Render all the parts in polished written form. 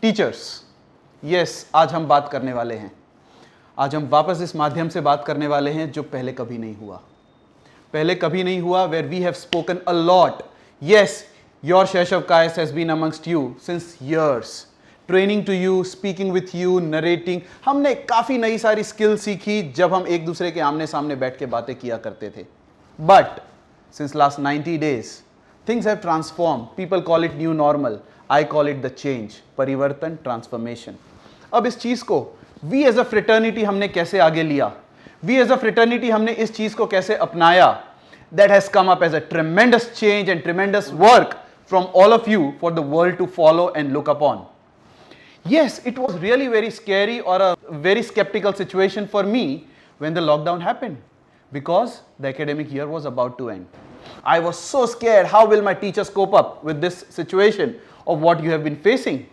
Teachers, yes, आज हम बात करने वाले हैं। आज हम वापस इस माध्यम से बात करने वाले हैं जो पहले कभी नहीं हुआ। पहले कभी नहीं हुआ, where we have spoken a lot. Yes, your Shaishav Kais has been amongst you since years. Training to you, speaking with you, narrating. हमने काफी नई सारी स्किल सीखी जब हम एक दूसरे के आमने सामने बैठ के बातें किया करते थे। But since last 90 days, things have transformed. People call it new normal. I call it the change, परिवर्तन, transformation. अब इस चीज को we as a fraternity हमने कैसे आगे लिया? We as a fraternity हमने इस चीज को कैसे अपनाया? That has come up as a tremendous change and tremendous work from all of you for the world to follow and look upon. Yes, it was really very scary or a very skeptical situation for me when the lockdown happened because the academic year was about to end. I was so scared, how will my teachers cope up with this situation of what you have been facing?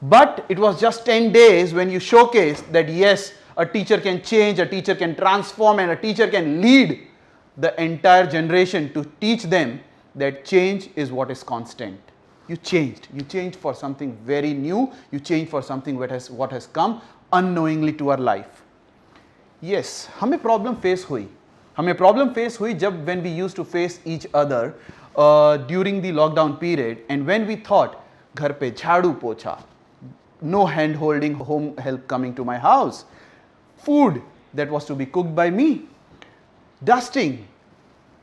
But it was just 10 days when you showcased that yes, a teacher can change, a teacher can transform, and a teacher can lead the entire generation to teach them that change is what is constant. You changed for something very new, you changed for something what has come unknowingly to our life. Yes, हमें problem face हुई जब when we used to face each other during the lockdown period and when we thought घर पे झाड़ू पोछा, no hand holding, home help coming to my house, food that was to be cooked by me, dusting,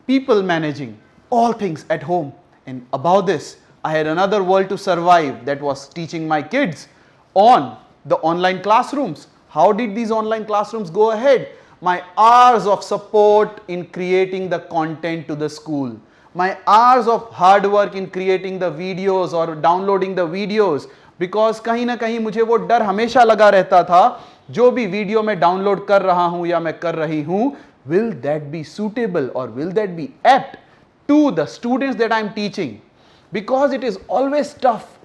people managing, all things at home. And above this, I had another world to survive that was teaching my kids on the online classrooms. How did these online classrooms go ahead? My hours of support in creating the content to the school, my hours of hard work in creating the videos or downloading the videos, because कहीं ना कहीं मुझे वो डर हमेशा लगा रहता था, जो भी वीडियो मैं डाउनलोड कर रहा हूं या मैं कर रही हूं, will that be suitable or will that be apt to the students that I am teaching? Because it is always tough.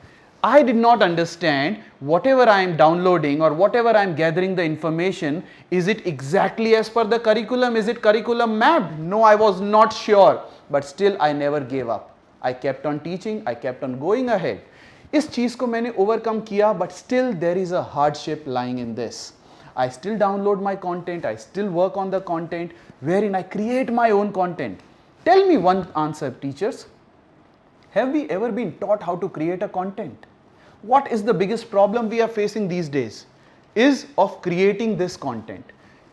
I did not understand whatever I am downloading or whatever I am gathering the information, is it exactly as per the curriculum? Is it curriculum mapped? No, I was not sure, but still I never gave up. I kept on teaching, I kept on going ahead. इस चीज को मैंने overcome किया, but still there is a hardship lying in this. I still download my content, I still work on the content, wherein I create my own content. Tell me one answer, teachers. Have we ever been taught how to create a content? What is the biggest problem we are facing these days? Is of creating this content.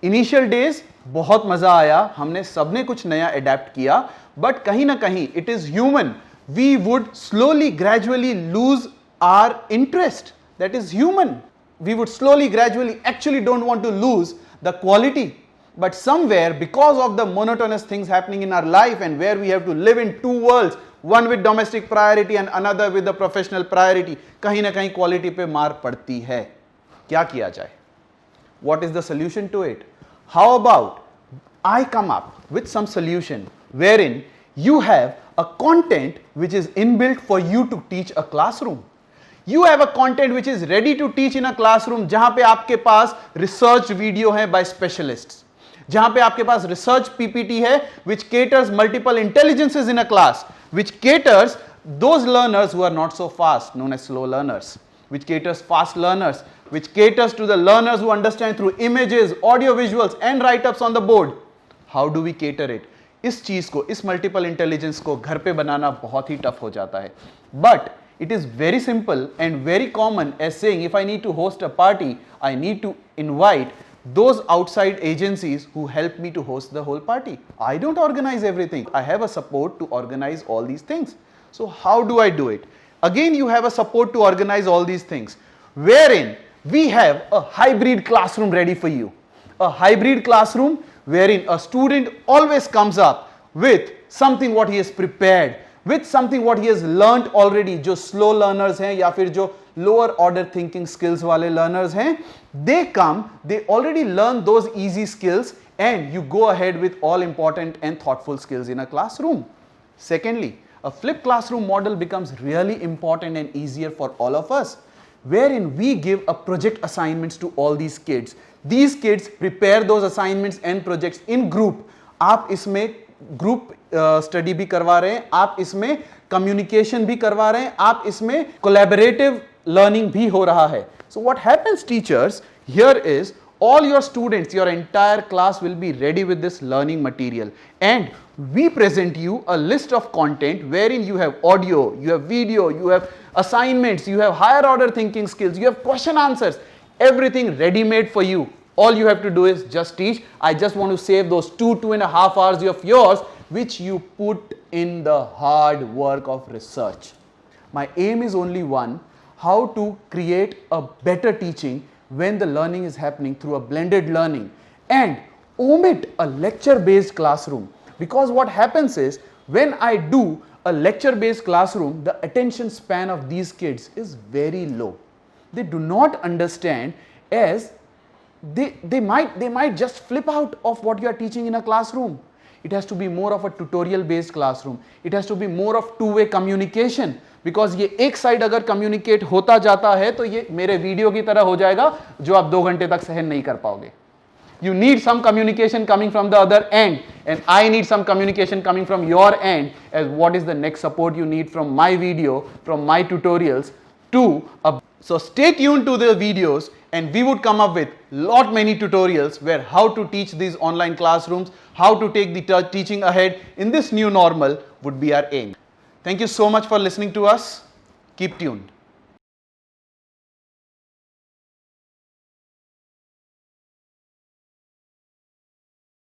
Initial days, बहुत मजा आया, हमने सबने कुछ नया adapt किया, but कहीं ना कहीं it is human. We would slowly, gradually lose our interest. That is human. We would slowly, gradually actually don't want to lose the quality. But somewhere, because of the monotonous things happening in our life and where we have to live in two worlds, one with domestic priority and another with the professional priority, कहीं ना कहीं quality पे मार पड़ती है. क्या किया जाए? What is the solution to it? How about I come up with some solution wherein you have a content which is inbuilt for you to teach a classroom. You have a content which is ready to teach in a classroom, जहां पे आपके पास research video है by specialists, जहां पे आपके पास research PPT है which caters multiple intelligences in a class, which caters those learners who are not so fast, known as slow learners, which caters fast learners, which caters to the learners who understand through images, audio visuals and write-ups on the board. How do we cater it? इस चीज को, इस multiple intelligence को घर पे बनाना बहुत ही tough हो जाता है. But it is very simple and very common as saying if I need to host a party, I need to invite those outside agencies who help me to host the whole party. I don't organize everything. I have a support to organize all these things. So how do I do it? Again, you have a support to organize all these things, wherein we have a hybrid classroom ready for you. A hybrid classroom wherein a student always comes up with something what he has prepared, with something what he has learnt already. जो slow learners हैं या फिर जो lower order thinking skills वाले learners हैं, they come, they already learn those easy skills and you go ahead with all important and thoughtful skills in a classroom. Secondly, a flipped classroom model becomes really important and easier for all of us, wherein we give a project assignments to all these kids. These kids prepare those assignments and projects in group. आप इसमें group study भी करवा रहे हैं, आप इसमें communication भी करवा रहे हैं, आप इसमें कोलैबोरेटिव लर्निंग भी हो रहा है. So what happens, teachers, here is all your students, your entire class will be ready with this learning material, and we present you a list of content wherein you have audio, you have video, you have assignments, you have higher order thinking skills, you have question answers, everything ready made for you. All you have to do is just teach. I just want to save those 2.5 hours of yours which you put in the hard work of research. My aim is only one: how to create a better teaching when the learning is happening through a blended learning, and omit a lecture based classroom. Because what happens is, when I do a lecture based classroom, the attention span of these kids is very low. They do not understand, as they might just flip out of what you are teaching in a classroom. It has to be more of a tutorial based classroom. It has to be more of two-way communication, because ये एक side अगर communicate होता जाता है तो ये मेरे video की तरह हो जाएगा जो आप 2 घंटे तक सहन नहीं कर पाओगे. You need some communication coming from the other end, and I need some communication coming from your end, as what is the next support you need from my video, from my tutorials to a. So stay tuned to the videos, and we would come up with lot many tutorials where how to teach these online classrooms, how to take the teaching ahead in this new normal would be our aim. Thank you so much for listening to us. Keep tuned.